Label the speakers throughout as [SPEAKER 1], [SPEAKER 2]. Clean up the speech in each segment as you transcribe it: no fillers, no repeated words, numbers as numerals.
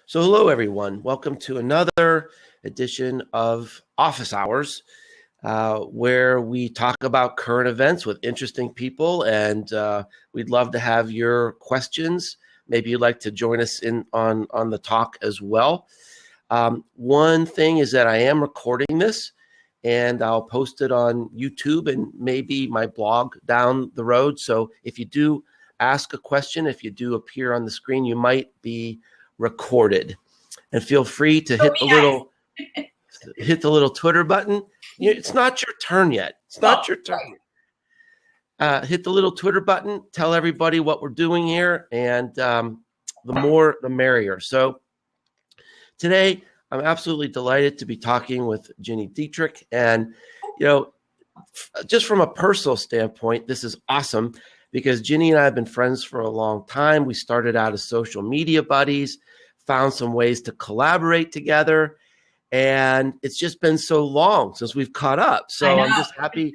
[SPEAKER 1] So hello, everyone. Welcome to another edition of Office Hours, where we talk about current events with interesting people, and we'd love to have your questions. Maybe you'd like to join us in on the talk as well. One thing is that I am recording this, and I'll post it on YouTube and maybe my blog down the road. So if you do ask a question, if you do appear on the screen, you might be recorded. And feel free to hit the little Twitter button. It's not your turn yet. It's not your turn. Hit the little Twitter button. Tell everybody what we're doing here, and the more the merrier. So today, I'm absolutely delighted to be talking with Gini Dietrich. And, just from a personal standpoint, this is awesome because Gini and I have been friends for a long time. We started out as social media buddies, found some ways to collaborate together. And it's just been so long since we've caught up. So I'm just happy.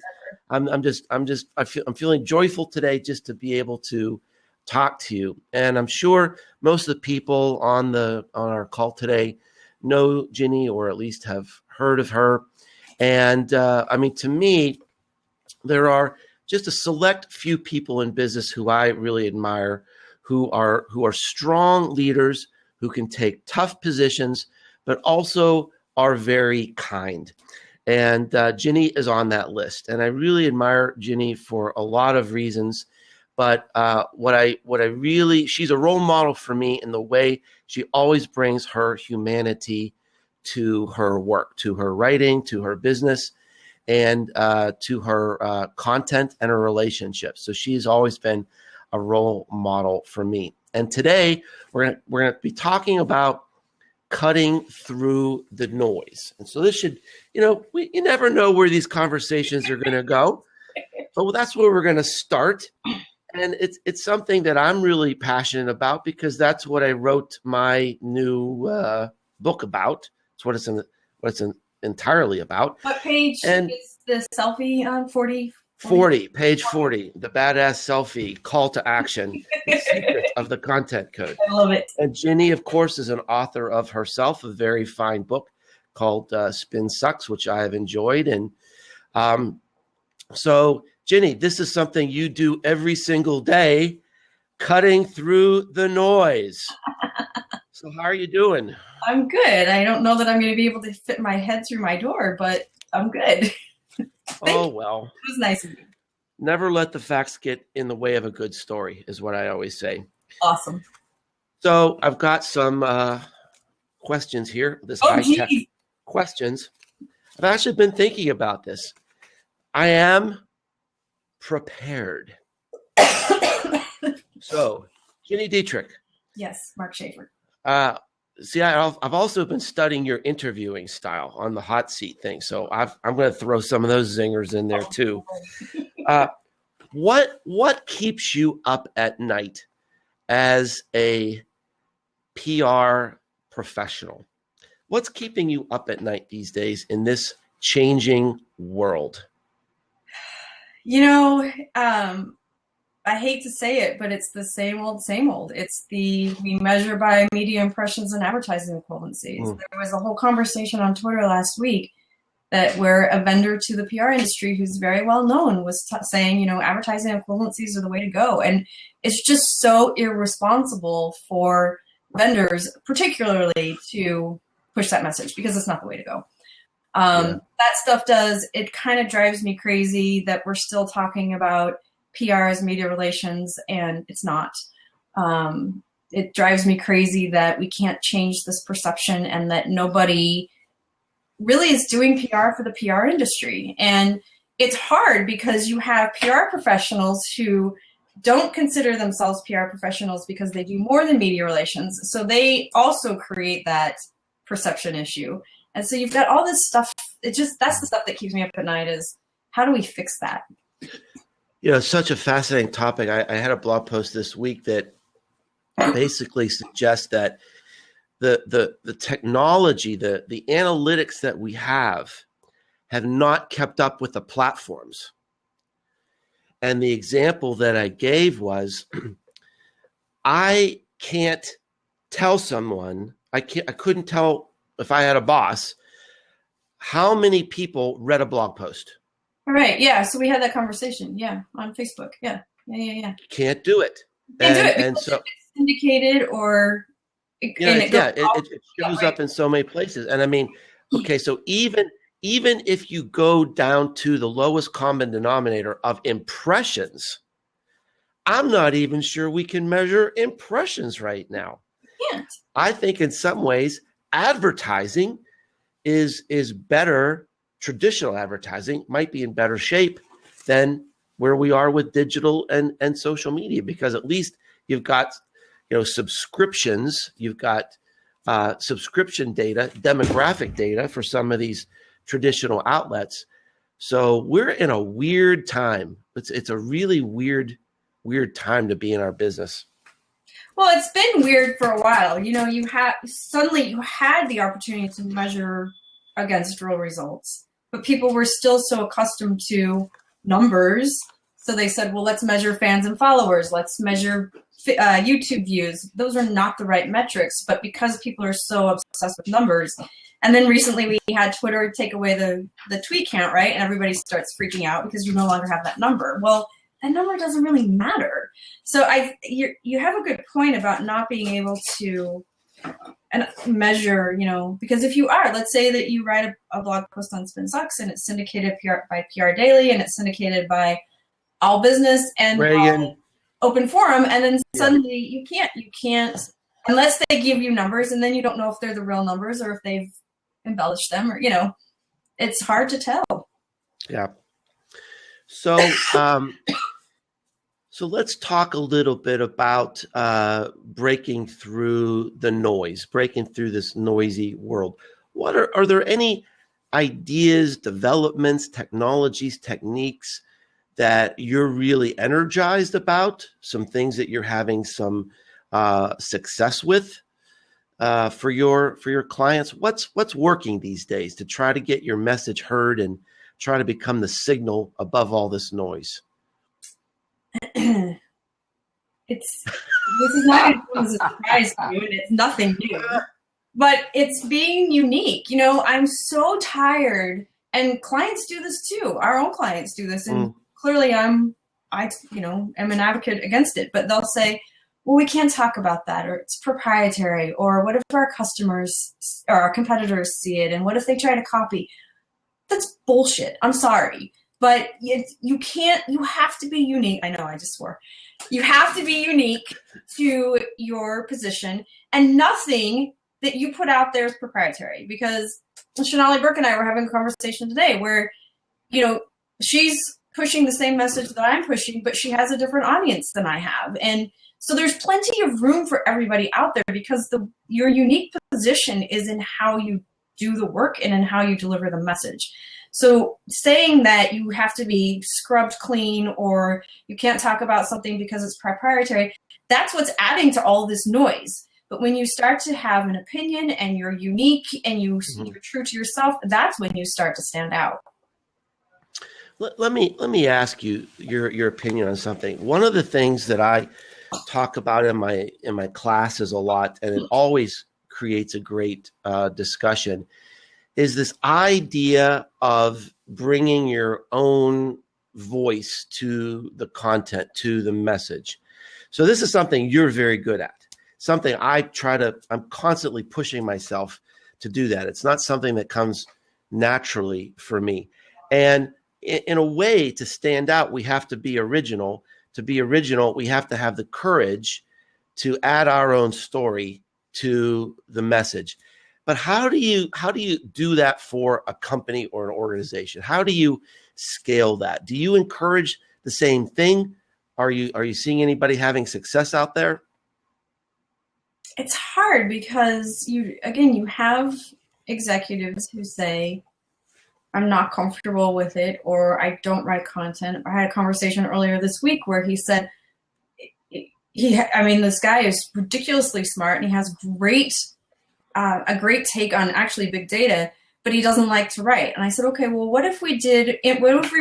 [SPEAKER 1] I'm feeling joyful today just to be able to talk to you. And I'm sure most of the people on our call today know Gini, or at least have heard of her. And to me, there are just a select few people in business who I really admire, who are strong leaders, who can take tough positions, but also are very kind. And Gini is on that list. And I really admire Gini for a lot of reasons. But she's a role model for me in the way she always brings her humanity to her work, to her writing, to her business, and to her content and her relationships. So she's always been a role model for me. And today we're gonna be talking about cutting through the noise. And so this should, you never know where these conversations are going to go, but that's where we're going to start. And it's something that I'm really passionate about because that's what I wrote my new book about. It's what it's entirely about.
[SPEAKER 2] What page is the selfie on? 40?
[SPEAKER 1] 40, page 40, the badass selfie, call to action, the secret of the content code.
[SPEAKER 2] I love it.
[SPEAKER 1] And Gini, of course, is an author of herself, a very fine book called Spin Sucks, which I have enjoyed. And so, Gini, this is something you do every single day, cutting through the noise. So how are you doing?
[SPEAKER 2] I'm good. I don't know that I'm going to be able to fit my head through my door, but I'm good.
[SPEAKER 1] Oh, well.
[SPEAKER 2] It was nice of you.
[SPEAKER 1] Never let the facts get in the way of a good story is what I always say.
[SPEAKER 2] Awesome.
[SPEAKER 1] So I've got some questions here. High-tech questions. I've actually been thinking about this. I am prepared. So, Gini Dietrich.
[SPEAKER 2] Yes, Mark Schaefer.
[SPEAKER 1] I've also been studying your interviewing style on the hot seat thing. So I'm going to throw some of those zingers in there too. What keeps you up at night as a PR professional? What's keeping you up at night these days in this changing world?
[SPEAKER 2] I hate to say it, but it's the same old, same old. We measure by media impressions and advertising equivalencies. There was a whole conversation on Twitter last week where a vendor to the PR industry who's very well known was saying, advertising equivalencies are the way to go. And it's just so irresponsible for vendors, particularly, to push that message because it's not the way to go. That stuff it kind of drives me crazy that we're still talking about PR as media relations, and it's not. It drives me crazy that we can't change this perception and that nobody really is doing PR for the PR industry. And it's hard because you have PR professionals who don't consider themselves PR professionals because they do more than media relations. So they also create that perception issue. And so you've got all this stuff. That's the stuff that keeps me up at night is how do we fix that?
[SPEAKER 1] Such a fascinating topic. I had a blog post this week that basically suggests that the technology, the analytics that we have not kept up with the platforms. And the example that I gave was I can't tell someone, I couldn't tell if I had a boss how many people read a blog post.
[SPEAKER 2] All right. Yeah. So we had that conversation. Yeah. On Facebook. Yeah. Yeah.
[SPEAKER 1] Can't do it.
[SPEAKER 2] Can't do it because
[SPEAKER 1] and so
[SPEAKER 2] it's syndicated or
[SPEAKER 1] it shows up in so many places. And I mean, okay, so even if you go down to the lowest common denominator of impressions, I'm not even sure we can measure impressions right now.
[SPEAKER 2] Can't.
[SPEAKER 1] I think in some ways advertising is better. Traditional advertising might be in better shape than where we are with digital and social media, because at least you've got subscriptions, you've got subscription data, demographic data for some of these traditional outlets. So we're in a weird time. It's a really weird time to be in our business.
[SPEAKER 2] Well, it's been weird for a while. You had the opportunity to measure against real results, but people were still so accustomed to numbers. So they said, well, let's measure fans and followers. Let's measure YouTube views. Those are not the right metrics, but because people are so obsessed with numbers. And then recently we had Twitter take away the tweet count, right? And everybody starts freaking out because you no longer have that number. Well, that number doesn't really matter. So you have a good point about not being able to measure, because if you are, let's say that you write a blog post on Spin Sucks and it's syndicated by PR Daily and it's syndicated by All Business and Open Forum, and then suddenly you can't unless they give you numbers, and then you don't know if they're the real numbers or if they've embellished them, or it's hard to tell.
[SPEAKER 1] Yeah. So so let's talk a little bit about breaking through the noise, breaking through this noisy world. Are there any ideas, developments, technologies, techniques that you're really energized about? Some things that you're having some success with for your clients? What's working these days to try to get your message heard and try to become the signal above all this noise?
[SPEAKER 2] This is not going to come as a surprise to you, and it's nothing new, but it's being unique. I'm so tired, and clients do this too. Our own clients do this, and clearly I am an advocate against it, but they'll say, well, we can't talk about that, or it's proprietary, or what if our customers or our competitors see it, and what if they try to copy? That's bullshit. I'm sorry. But you have to be unique. I know, I just swore. You have to be unique to your position, and nothing that you put out there is proprietary, because Shonali Burke and I were having a conversation today where, she's pushing the same message that I'm pushing, but she has a different audience than I have. And so there's plenty of room for everybody out there, because your unique position is in how you do the work and in how you deliver the message. So saying that you have to be scrubbed clean or you can't talk about something because it's proprietary, that's what's adding to all this noise. But when you start to have an opinion and you're unique and you're true to yourself, that's when you start to stand out.
[SPEAKER 1] Let me ask you your opinion on something. One of the things that I talk about in my classes a lot, and it always creates a great discussion, is this idea of bringing your own voice to the content, to the message. So this is something you're very good at, something I'm constantly pushing myself to do that. It's not something that comes naturally for me. And in a way, to stand out, we have to be original. To be original, we have to have the courage to add our own story to the message. But how do you do that for a company or an organization? How do you scale that? Do you encourage the same thing? Are you seeing anybody having success out there?
[SPEAKER 2] It's hard because you have executives who say, I'm not comfortable with it, or I don't write content. I had a conversation earlier this week where he said, this guy is ridiculously smart and he has a great take on actually big data, but he doesn't like to write. And I said, okay, well, what if we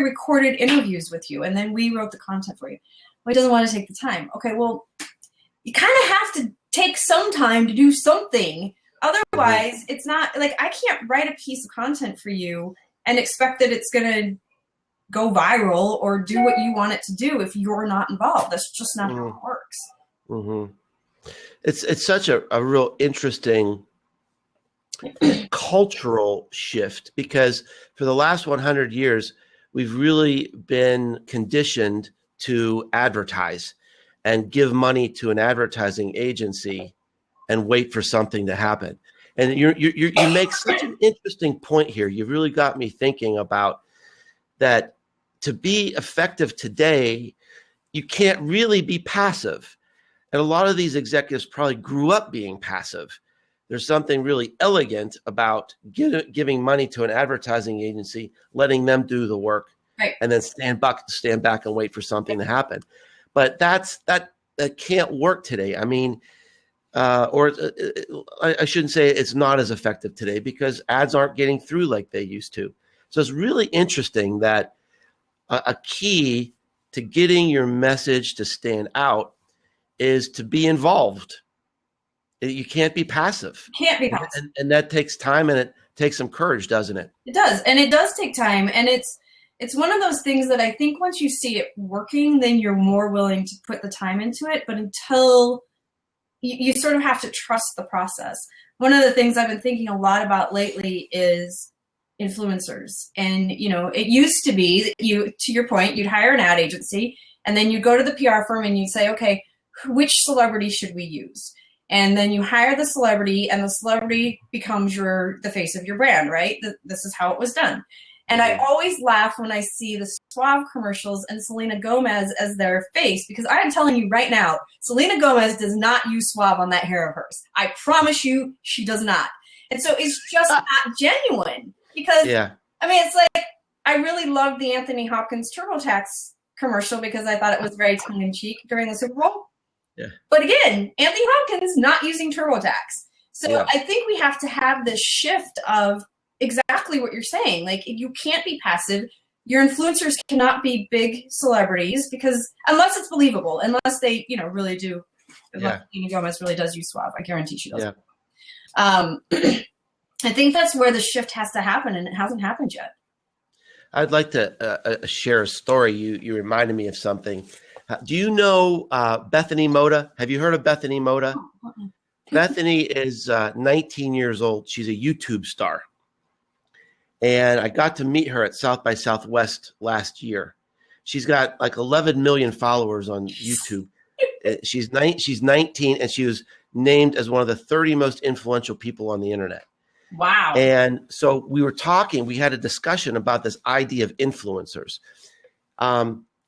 [SPEAKER 2] recorded interviews with you and then we wrote the content for you? Well, he doesn't want to take the time. Okay, well, you kind of have to take some time to do something Otherwise, it's not like I can't write a piece of content for you and expect that it's going to go viral or do what you want it to do if you're not involved. That's just not how it works.
[SPEAKER 1] Mm-hmm. It's such a real interesting cultural shift, because for the last 100 years, we've really been conditioned to advertise and give money to an advertising agency and wait for something to happen. And you make such an interesting point here. You've really got me thinking about that. To be effective today, you can't really be passive. And a lot of these executives probably grew up being passive. There's something really elegant about giving money to an advertising agency, letting them do the work,
[SPEAKER 2] right,
[SPEAKER 1] and then stand back and wait for something to happen. But that can't work today. I mean, I shouldn't say it's not as effective today, because ads aren't getting through like they used to. So it's really interesting that a key to getting your message to stand out is to be involved. You can't be passive.
[SPEAKER 2] Can't be passive.
[SPEAKER 1] And that takes time, and it takes some courage, doesn't it?
[SPEAKER 2] It does. And it does take time. And it's one of those things that I think once you see it working, then you're more willing to put the time into it. But until you sort of have to trust the process. One of the things I've been thinking a lot about lately is influencers. And, it used to be that to your point, you'd hire an ad agency and then you go to the PR firm and you say, okay, which celebrity should we use? And then you hire the celebrity, and the celebrity becomes the face of your brand, right? This is how it was done. And I always laugh when I see the Suave commercials and Selena Gomez as their face, because I am telling you right now, Selena Gomez does not use Suave on that hair of hers. I promise you, she does not. And so it's just not genuine. Because, I mean, it's like, I really loved the Anthony Hopkins TurboTax commercial because I thought it was very tongue-in-cheek during the Super Bowl.
[SPEAKER 1] Yeah.
[SPEAKER 2] But again, Anthony Hopkins not using TurboTax. So I think we have to have this shift of exactly what you're saying. Like, you can't be passive. Your influencers cannot be big celebrities, because unless it's believable, unless they, really do. Gini Gomez really does use Suave. I guarantee she does. Yeah. I think that's where the shift has to happen, and it hasn't happened yet.
[SPEAKER 1] I'd like to share a story. You reminded me of something. Do you know Bethany Mota? Have you heard of Bethany Mota? Bethany is 19 years old. She's a YouTube star. And I got to meet her at South by Southwest last year. She's got like 11 million followers on YouTube. She's 19, and she was named as one of the 30 most influential people on the internet.
[SPEAKER 2] Wow.
[SPEAKER 1] And so we were talking, we had a discussion about this idea of influencers.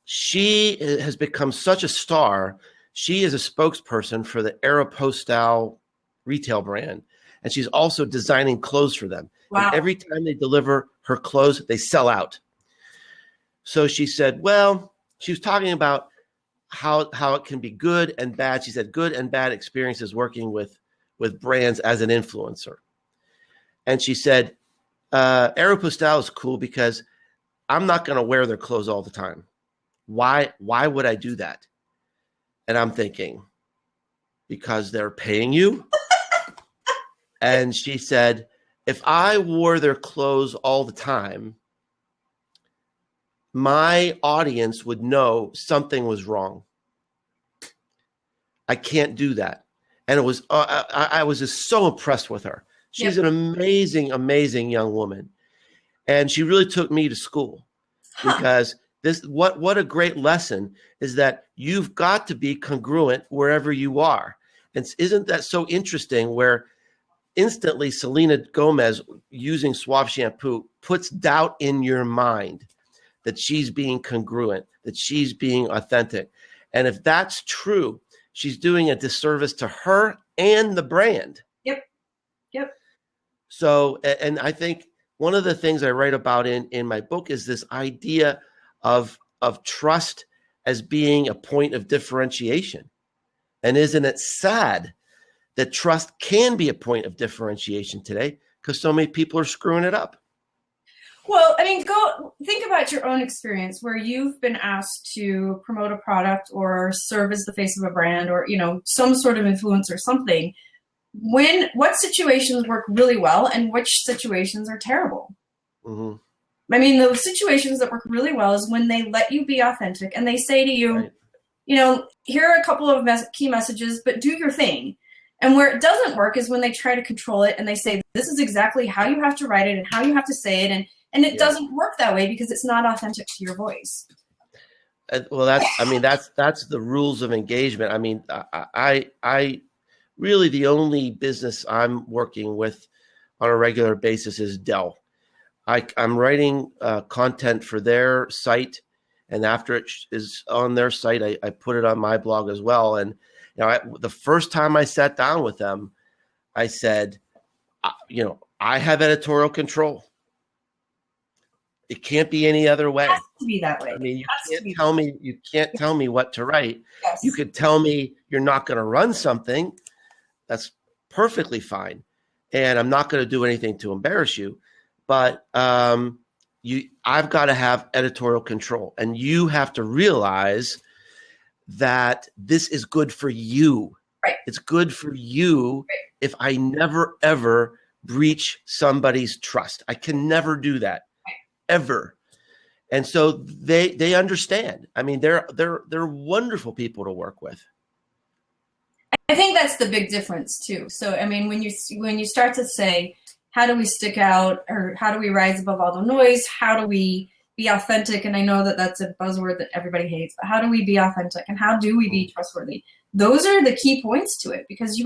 [SPEAKER 1] She has become such a star. She is a spokesperson for the Aeropostale retail brand, and she's also designing clothes for them. Wow. And every time they deliver her clothes, they sell out. So she said, well, she was talking about how it can be good and bad. She said good and bad experiences working with brands as an influencer. And she said, Aeropostale is cool because I'm not going to wear their clothes all the time. Why would I do that? And I'm thinking, because they're paying you. And she said, if I wore their clothes all the time, my audience would know something was wrong. I can't do that. And it was, I was just so impressed with her. She's an amazing, amazing young woman. And she really took me to school because what a great lesson is that you've got to be congruent wherever you are. And isn't that so interesting where instantly Selena Gomez using Suave shampoo puts doubt in your mind that she's being congruent, that she's being authentic. And if that's true, she's doing a disservice to her and the brand.
[SPEAKER 2] Yep.
[SPEAKER 1] So, and I think one of the things I write about in my book is this idea of trust as being a point of differentiation. And isn't it sad that trust can be a point of differentiation today because so many people are screwing it up?
[SPEAKER 2] Well, I mean, go think about your own experience where you've been asked to promote a product or serve as the face of a brand or, some sort of influence or something. what situations work really well and which situations are terrible.
[SPEAKER 1] Mm-hmm.
[SPEAKER 2] I mean, the situations that work really well is when they let you be authentic and they say to you,
[SPEAKER 1] right.
[SPEAKER 2] Here are a couple of key messages, but do your thing. And where it doesn't work is when they try to control it and they say, this is exactly how you have to write it and how you have to say it. And it doesn't work that way because it's not authentic to your voice.
[SPEAKER 1] Well, that's the rules of engagement. I mean, I really, the only business I'm working with on a regular basis is Dell. I'm writing content for their site, and after it is on their site, I put it on my blog as well. And the first time I sat down with them, I said, I have editorial control. It can't be any other way.
[SPEAKER 2] It has to be that way.
[SPEAKER 1] I mean, you can't tell me what to write.
[SPEAKER 2] Yes.
[SPEAKER 1] You could tell me you're not going to run something. That's perfectly fine. And I'm not going to do anything to embarrass you. But I've got to have editorial control. And you have to realize that this is good for you.
[SPEAKER 2] Right.
[SPEAKER 1] It's good for you if I never, ever breach somebody's trust. I can never do that. Ever. And so they understand. I mean, they're wonderful people to work with.
[SPEAKER 2] I think that's the big difference too. So I mean, when you start to say, how do we stick out, or how do we rise above all the noise? How do we be authentic? And I know that that's a buzzword that everybody hates, but how do we be authentic and how do we be trustworthy? Those are the key points to it, because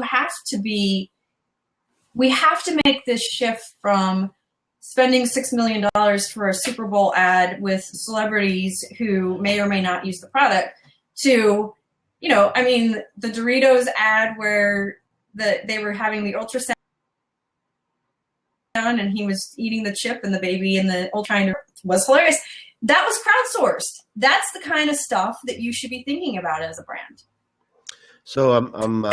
[SPEAKER 2] we have to make this shift from spending $6 million for a Super Bowl ad with celebrities who may or may not use the product to, the Doritos ad where they were having the ultrasound and he was eating the chip and the baby and the ultrasound was hilarious. That was crowdsourced. That's the kind of stuff that you should be thinking about as a brand.
[SPEAKER 1] So I'm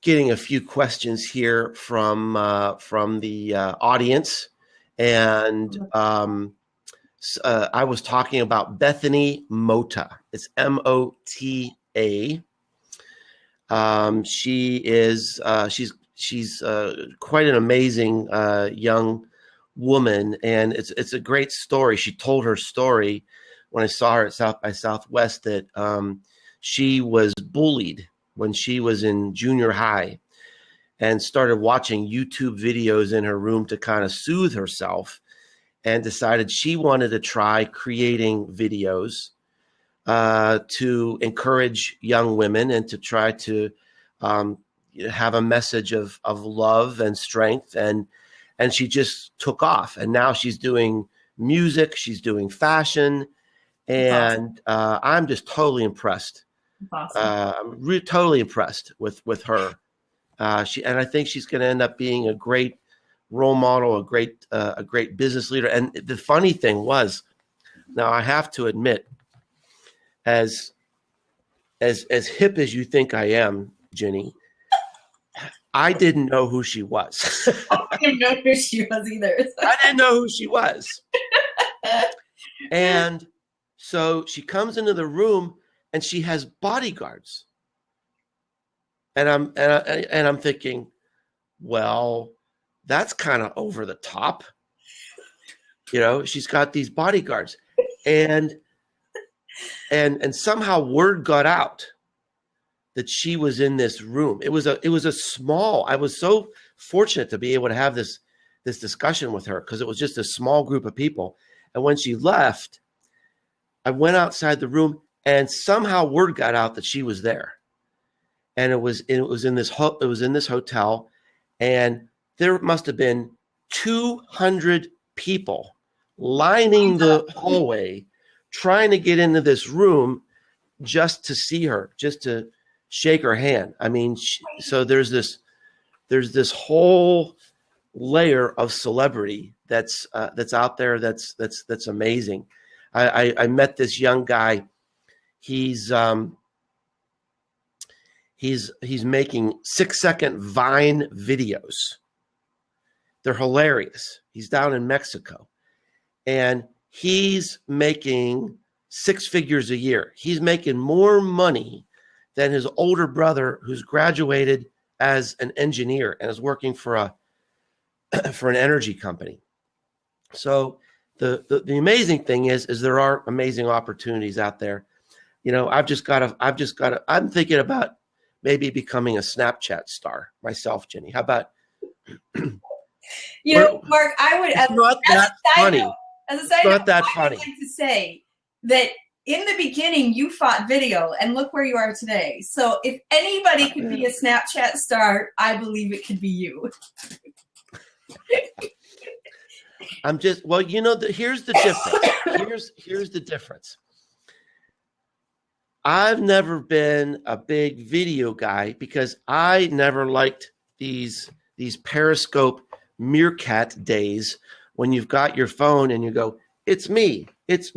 [SPEAKER 1] getting a few questions here from the audience, and I was talking about Bethany Mota. It's Mota. She's quite an amazing young woman, and it's a great story. She told her story when I saw her at South by Southwest that she was bullied when she was in junior high and started watching YouTube videos in her room to kind of soothe herself, and decided she wanted to try creating videos to encourage young women and to try to have a message of love and strength. And she just took off. And now she's doing music, she's doing fashion. And I'm just totally impressed.
[SPEAKER 2] Awesome.
[SPEAKER 1] I'm totally impressed with her. And I think she's going to end up being a great role model, a great business leader. And the funny thing was, now I have to admit, as hip as you think I am, Ginny, I didn't know who she was.
[SPEAKER 2] I didn't know who she was either.
[SPEAKER 1] I didn't know who she was. And so she comes into the room and she has bodyguards. And I'm thinking, well, that's kind of over the top. She's got these bodyguards. And somehow word got out that she was in this room. It was a small, I was so fortunate to be able to have this discussion with her, because it was just a small group of people. And when she left, I went outside the room and somehow word got out that she was there. And it was in this hotel, and there must have been 200 people lining the hallway trying to get into this room just to see her, just to shake her hand. I mean, so there's this whole layer of celebrity that's out there that's amazing. I met this young guy. He's making 6-second Vine videos. They're hilarious. He's down in Mexico, and he's making 6 figures a year. He's making more money than his older brother, who's graduated as an engineer and is working for an energy company. So the amazing thing is there are amazing opportunities out there. I'm thinking about maybe becoming a Snapchat star myself, Ginny. How about?
[SPEAKER 2] Mark, I would.
[SPEAKER 1] It's not that funny.
[SPEAKER 2] As a side
[SPEAKER 1] note,
[SPEAKER 2] not that funny. I'd like to say that in the beginning you fought video, and look where you are today. So if anybody could be a Snapchat star, I believe it could be you.
[SPEAKER 1] Here's the difference. Here's the difference. I've never been a big video guy because I never liked these Periscope meerkat days when you've got your phone and you go, it's me. That's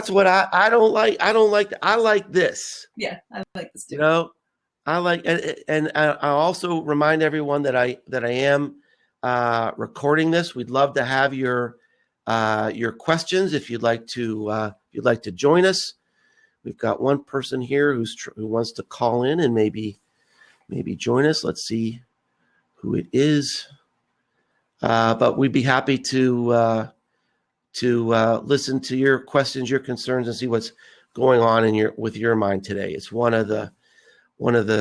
[SPEAKER 1] what I don't like. I like this.
[SPEAKER 2] Yeah, I like this too.
[SPEAKER 1] I like, and I also remind everyone that I am recording this. We'd love to have your questions if you'd like to join us. We've got one person here who wants to call in and maybe join us. Let's see who it is. But we'd be happy to listen to your questions, your concerns, and see what's going on with your mind today. It's one of the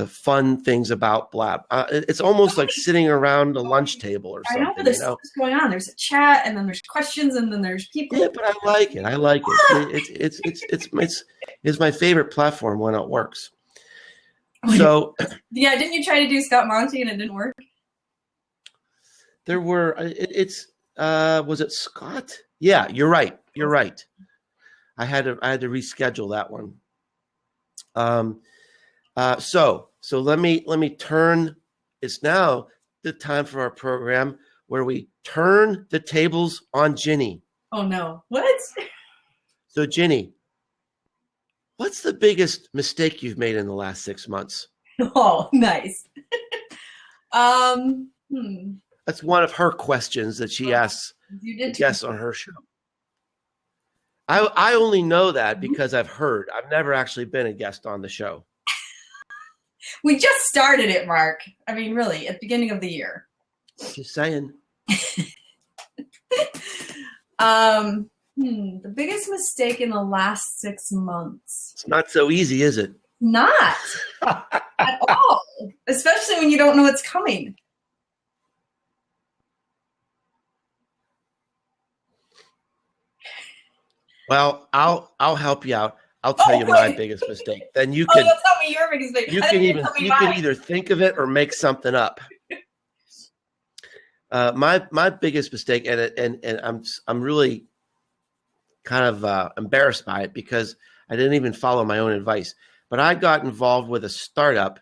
[SPEAKER 1] fun things about Blab. It's almost like sitting around a lunch table or something.
[SPEAKER 2] I know, but there's what's going on. There's a chat, and then there's questions, and then there's people.
[SPEAKER 1] Yeah, but I like it. It's my favorite platform when it works. So
[SPEAKER 2] yeah, didn't you try to do Scott Monty and it didn't work?
[SPEAKER 1] There were. Was it Scott? Yeah, you're right. I had to reschedule that one. So let me turn. It's now the time for our program where we turn the tables on Ginny.
[SPEAKER 2] Oh no! What?
[SPEAKER 1] So Ginny, what's the biggest mistake you've made in the last 6 months?
[SPEAKER 2] Oh, nice.
[SPEAKER 1] That's one of her questions that she asks guests on her show. I only know that because I've heard. I've never actually been a guest on the show.
[SPEAKER 2] We just started it, Mark. I mean, really, at the beginning of the year.
[SPEAKER 1] Just saying.
[SPEAKER 2] The biggest mistake in the last 6 months.
[SPEAKER 1] It's not so easy, is it?
[SPEAKER 2] Not at all, especially when you don't know what's coming.
[SPEAKER 1] Well, I'll help you out. I'll tell you my biggest mistake. Then you can.
[SPEAKER 2] You'll tell me your biggest mistake.
[SPEAKER 1] You can either think of it or make something up. My biggest mistake, and I'm really kind of embarrassed by it because I didn't even follow my own advice. But I got involved with a startup,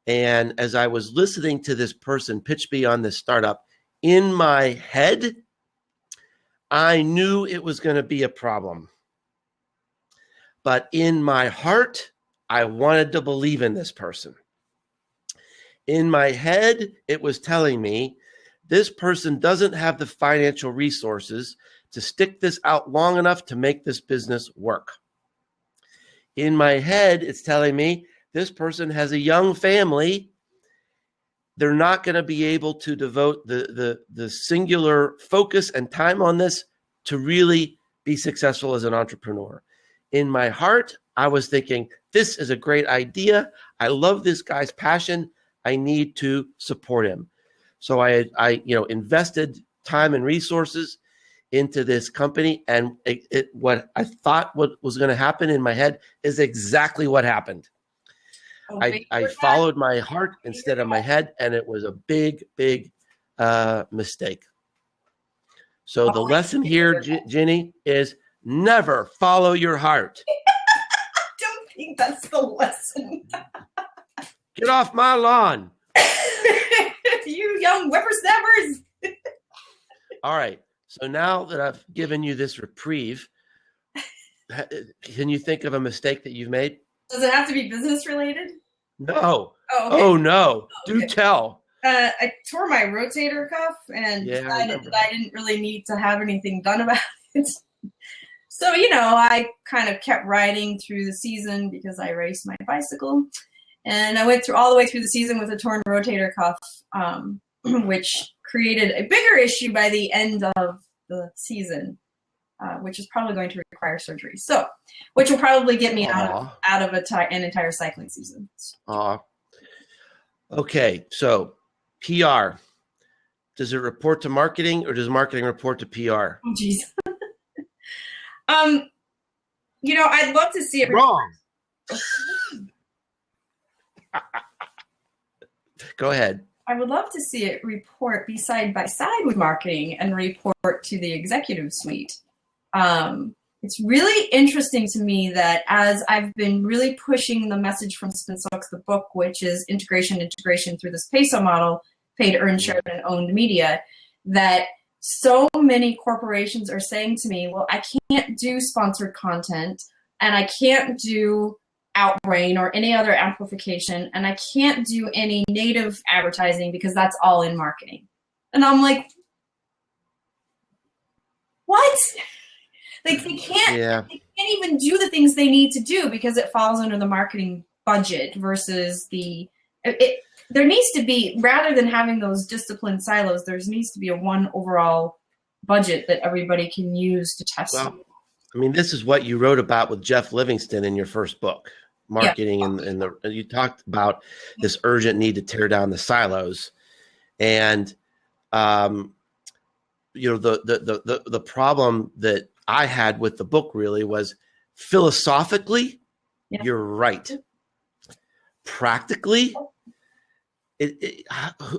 [SPEAKER 1] and as I was listening to this person pitch me on this startup, in my head, I knew it was going to be a problem. But in my heart, I wanted to believe in this person. In my head, it was telling me this person doesn't have the financial resources to stick this out long enough to make this business work. In my head, it's telling me this person has a young family. They're not going to be able to devote the singular focus and time on this to really be successful as an entrepreneur. In my heart, I was thinking, this is a great idea. I love this guy's passion. I need to support him. So I invested time and resources into this company, and what I thought what was going to happen in my head is exactly what happened. I followed my heart instead of my head, and it was a big mistake. So the lesson here, Ginny, is never follow your heart.
[SPEAKER 2] I don't think that's the lesson.
[SPEAKER 1] Get off my lawn.
[SPEAKER 2] You young whippersnappers.
[SPEAKER 1] All right. So now that I've given you this reprieve, can you think of a mistake that you've made?
[SPEAKER 2] Does it have to be business related?
[SPEAKER 1] No.
[SPEAKER 2] Oh, okay.
[SPEAKER 1] Oh no. Do tell.
[SPEAKER 2] I tore my rotator cuff and decided that I didn't really need to have anything done about it. So, I kind of kept riding through the season because I raced my bicycle. And I went all the way through the season with a torn rotator cuff, which created a bigger issue by the end of the season, which is probably going to require surgery. So, which will probably get me out of an entire cycling season.
[SPEAKER 1] Okay, so PR. Does it report to marketing, or does marketing report to PR?
[SPEAKER 2] Oh, geez. I'd love to see it.
[SPEAKER 1] Wrong. Go ahead.
[SPEAKER 2] I would love to see it be side by side with marketing and report to the executive suite. It's really interesting to me that as I've been really pushing the message from Spinsox, the book, which is integration through this PESO model, paid, earned, shared, and owned media, that so many corporations are saying to me, well, I can't do sponsored content, and I can't do Outbrain or any other amplification, and I can't do any native advertising because that's all in marketing. And I'm like, what? Like they can't even do the things they need to do because it falls under the marketing budget versus there needs to be, rather than having those disciplined silos, there needs to be a one overall budget that everybody can use to test.
[SPEAKER 1] Well, I mean, this is what you wrote about with Jeff Livingston in your first book, marketing, and you talked about this urgent need to tear down the silos, and the problem that I had with the book really was philosophically, you're right. Practically,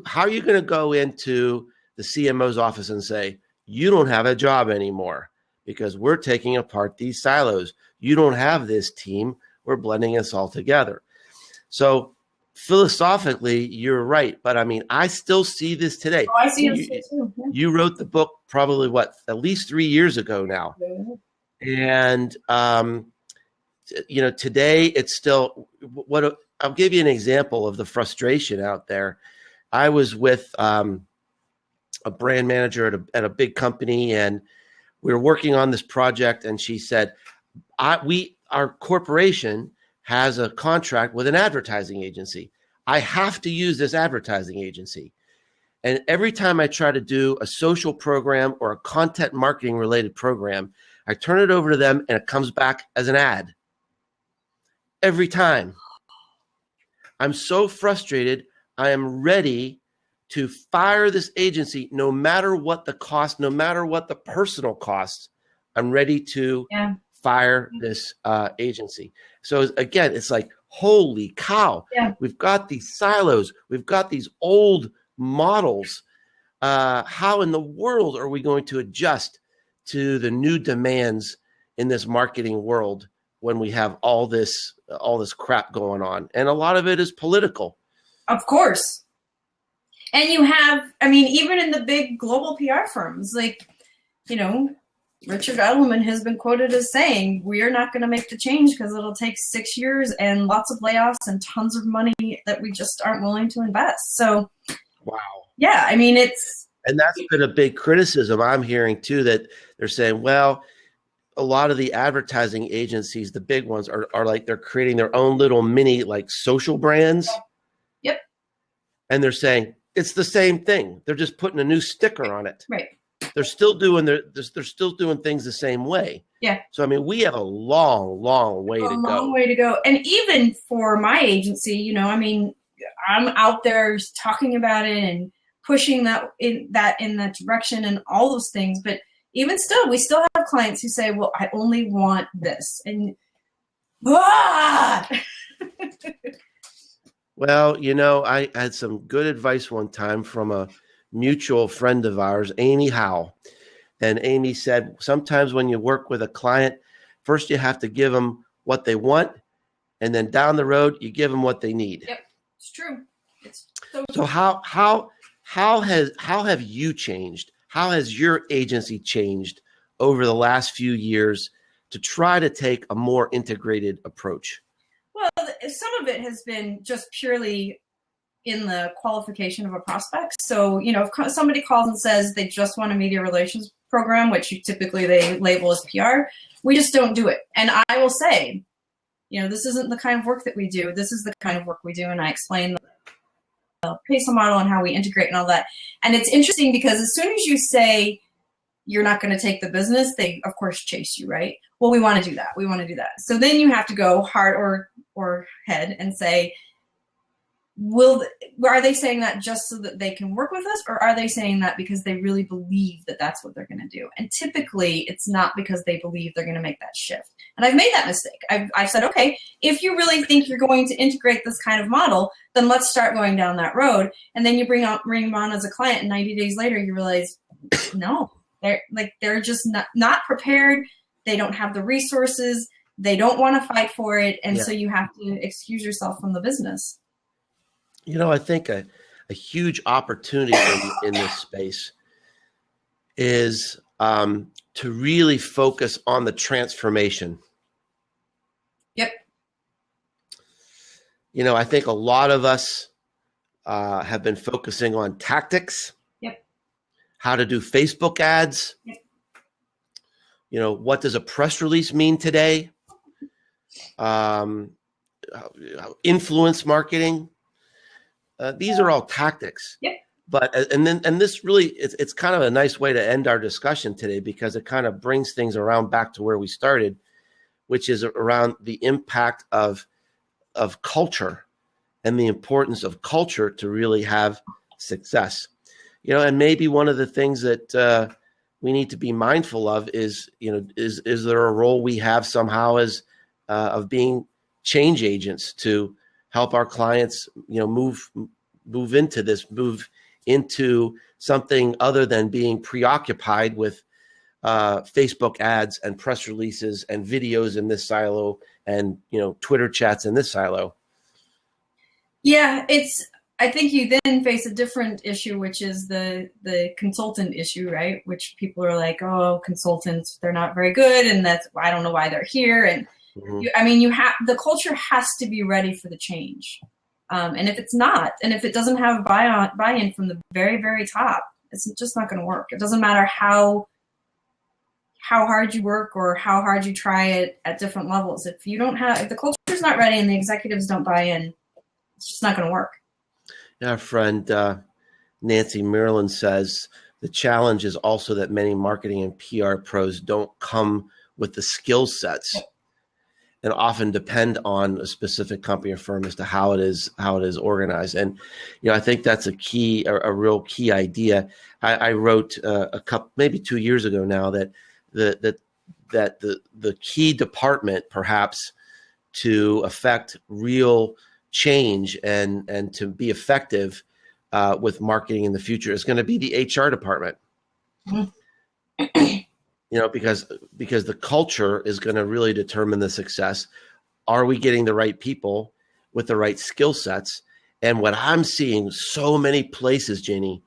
[SPEAKER 1] how are you going to go into the CMO's office and say, you don't have a job anymore because we're taking apart these silos. You don't have this team. We're blending us all together. So philosophically, you're right. But I mean, I still see this today.
[SPEAKER 2] Oh, I see it too. Yeah.
[SPEAKER 1] You wrote the book probably at least 3 years ago now. And, today it's still I'll give you an example of the frustration out there. I was with a brand manager at a big company, and we were working on this project, and she said, our corporation has a contract with an advertising agency. I have to use this advertising agency. And every time I try to do a social program or a content marketing related program, I turn it over to them and it comes back as an ad. Every time. I'm so frustrated. I am ready to fire this agency no matter what the cost, no matter what the personal cost. I'm ready to fire this agency. So again, it's like, holy cow. Yeah. We've got these silos. We've got these old models. How in the world are we going to adjust to the new demands in this marketing world when we have all this crap going on? And a lot of it is political.
[SPEAKER 2] Of course. And you have, even in the big global PR firms, Richard Edelman has been quoted as saying, we are not going to make the change because it'll take 6 years and lots of layoffs and tons of money that we just aren't willing to invest. So,
[SPEAKER 1] wow.
[SPEAKER 2] Yeah, it's...
[SPEAKER 1] And that's been a big criticism I'm hearing too, that they're saying, well, a lot of the advertising agencies, the big ones, are like they're creating their own little mini social brands.
[SPEAKER 2] Yep.
[SPEAKER 1] And they're saying it's the same thing. They're just putting a new sticker on it.
[SPEAKER 2] Right.
[SPEAKER 1] They're still doing things the same way.
[SPEAKER 2] Yeah.
[SPEAKER 1] So we have a long way to go.
[SPEAKER 2] A long way to go. And even for my agency, I'm out there talking about it and pushing that in that direction and all those things. But even still, we still have clients who say, well, I only want this. And
[SPEAKER 1] Well, I had some good advice one time from a mutual friend of ours, Amy Howe. And Amy said, sometimes when you work with a client, first you have to give them what they want, and then down the road, you give them what they need.
[SPEAKER 2] Yep, it's true.
[SPEAKER 1] So how have you changed? How has your agency changed over the last few years to try to take a more integrated approach?
[SPEAKER 2] Well, some of it has been just purely in the qualification of a prospect. So, if somebody calls and says they just want a media relations program, which typically they label as PR. We just don't do it. And I will say, this isn't the kind of work that we do. This is the kind of work we do. And I explain the PESO model and how we integrate and all that. And it's interesting because as soon as you say you're not going to take the business, they, of course, chase you, right? Well, we want to do that. We want to do that. So then you have to go heart or head and say, are they saying that just so that they can work with us, or are they saying that because they really believe that that's what they're going to do? And typically it's not because they believe they're going to make that shift. And I've made that mistake. I've said, okay, if you really think you're going to integrate this kind of model, then let's start going down that road. And then you bring them on as a client, and 90 days later you realize, no, they're just not prepared. They don't have the resources. They don't want to fight for it. And so you have to excuse yourself from the business.
[SPEAKER 1] I think a huge opportunity in this space is to really focus on the transformation.
[SPEAKER 2] Yep.
[SPEAKER 1] I think a lot of us have been focusing on tactics.
[SPEAKER 2] Yep. How
[SPEAKER 1] to do Facebook ads.
[SPEAKER 2] Yep.
[SPEAKER 1] What does a press release mean today? Influence marketing. These are all tactics.
[SPEAKER 2] Yep.
[SPEAKER 1] But this really it's kind of a nice way to end our discussion today, because it kind of brings things around back to where we started, which is around the impact of culture and the importance of culture to really have success. And maybe one of the things that we need to be mindful of is there a role we have somehow as of being change agents to help our clients, move into something other than being preoccupied with Facebook ads and press releases and videos in this silo and, Twitter chats in this silo.
[SPEAKER 2] Yeah, I think you then face a different issue, which is the consultant issue, right? Which people are like, oh, consultants, they're not very good. And I don't know why they're here. And the culture has to be ready for the change. And if it's not, and if it doesn't have buy-in from the very, very top, it's just not going to work. It doesn't matter how hard you work or how hard you try it at different levels. If the culture's not ready and the executives don't buy in, it's just not going to work.
[SPEAKER 1] Our friend Nancy Maryland says the challenge is also that many marketing and PR pros don't come with the skill sets and often depend on a specific company or firm as to how it is organized. And I think that's a real key idea. I wrote maybe 2 years ago now that the key department perhaps to affect real change and to be effective with marketing in the future is going to be the HR department.
[SPEAKER 2] Mm-hmm.
[SPEAKER 1] Because the culture is going to really determine the success. Are we getting the right people with the right skill sets? And what I'm seeing so many places, Gini,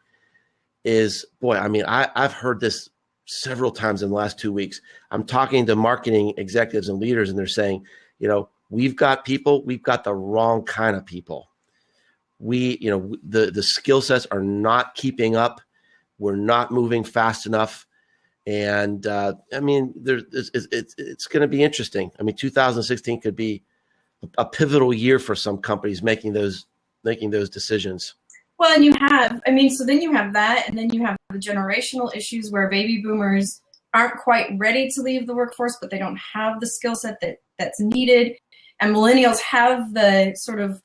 [SPEAKER 1] is, I've heard this several times in the last 2 weeks. I'm talking to marketing executives and leaders, and they're saying, we've got the wrong kind of people. The skill sets are not keeping up. We're not moving fast enough. And it's going to be interesting. 2016 could be a pivotal year for some companies making those decisions.
[SPEAKER 2] Well, and so then you have that, and then you have the generational issues where baby boomers aren't quite ready to leave the workforce, but they don't have the skill set that's needed. And millennials have the sort of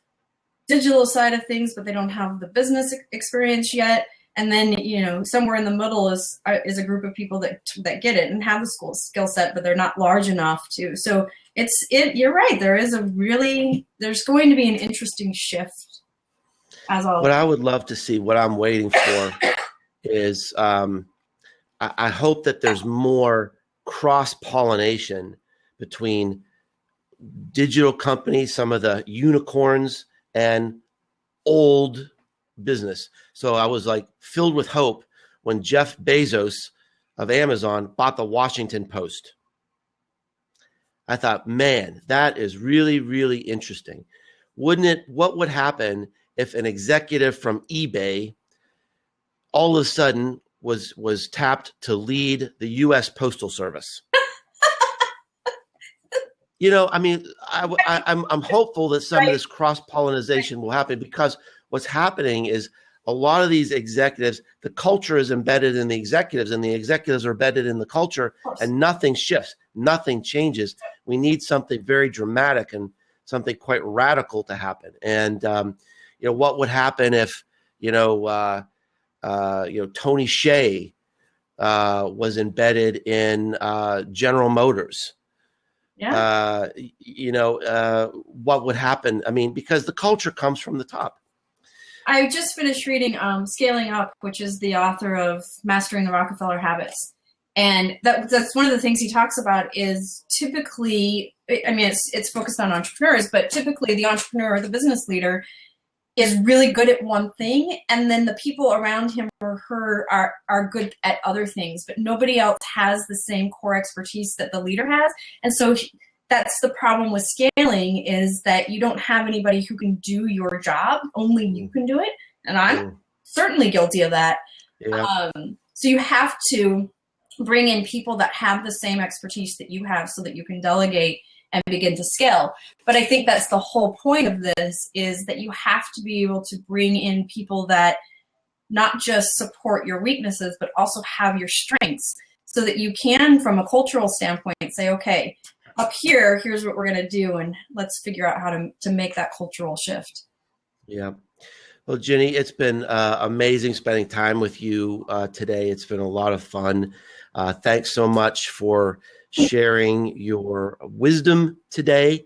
[SPEAKER 2] digital side of things, but they don't have the business experience yet. And then, somewhere in the middle is a group of people that get it and have the skill set, but they're not large enough to. So you're right. There's going to be an interesting shift as all.
[SPEAKER 1] What I would love to see, what I'm waiting for is I hope that there's more cross-pollination between digital companies, some of the unicorns, and old business. So I was filled with hope when Jeff Bezos of Amazon bought the Washington Post. I thought, man, that is really, really interesting. What would happen if an executive from eBay all of a sudden was tapped to lead the U.S. Postal Service. I mean, I'm hopeful that some of this cross-pollination will happen, because what's happening is a lot of these executives, the culture is embedded in the executives, and the executives are embedded in the culture, and nothing shifts, nothing changes. We need something very dramatic and something quite radical to happen. And what would happen if Tony Hsieh was embedded in General Motors?
[SPEAKER 2] Yeah.
[SPEAKER 1] What would happen? I mean, because the culture comes from the top.
[SPEAKER 2] I just finished reading Scaling Up, which is the author of Mastering the Rockefeller Habits. And that's one of the things he talks about is typically, I mean, it's focused on entrepreneurs, but typically the entrepreneur or the business leader is really good at one thing, and then the people around him or her are good at other things, but nobody else has the same core expertise that the leader has. And so that's the problem with scaling, is that you don't have anybody who can do your job. Only you can do it. And I'm certainly guilty of that.
[SPEAKER 1] Yeah.
[SPEAKER 2] So you have to bring in people that have the same expertise that you have so that you can delegate and begin to scale. But I think that's the whole point of this, is that you have to be able to bring in people that not just support your weaknesses, but also have your strengths, so that you can, from a cultural standpoint, say, okay, up here, here's what we're going to do, and let's figure out how to make that cultural shift.
[SPEAKER 1] Yeah. Well, Gini, it's been amazing spending time with you today. It's been a lot of fun. Thanks so much for sharing your wisdom today.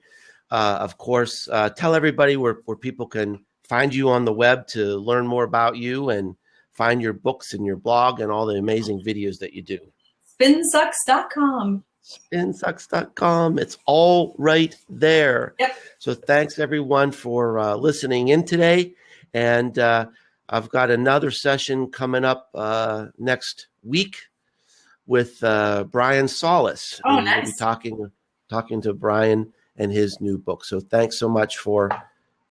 [SPEAKER 1] Of course, tell everybody where people can find you on the web to learn more about you and find your books and your blog and all the amazing videos that you do.
[SPEAKER 2] Spinsucks.com.
[SPEAKER 1] Spinsucks.com. It's all right there.
[SPEAKER 2] Yep.
[SPEAKER 1] So thanks everyone for listening in today. And I've got another session coming up next week with Brian Solis.
[SPEAKER 2] Oh,
[SPEAKER 1] and
[SPEAKER 2] nice.
[SPEAKER 1] We'll be talking to Brian and his new book. So thanks so much for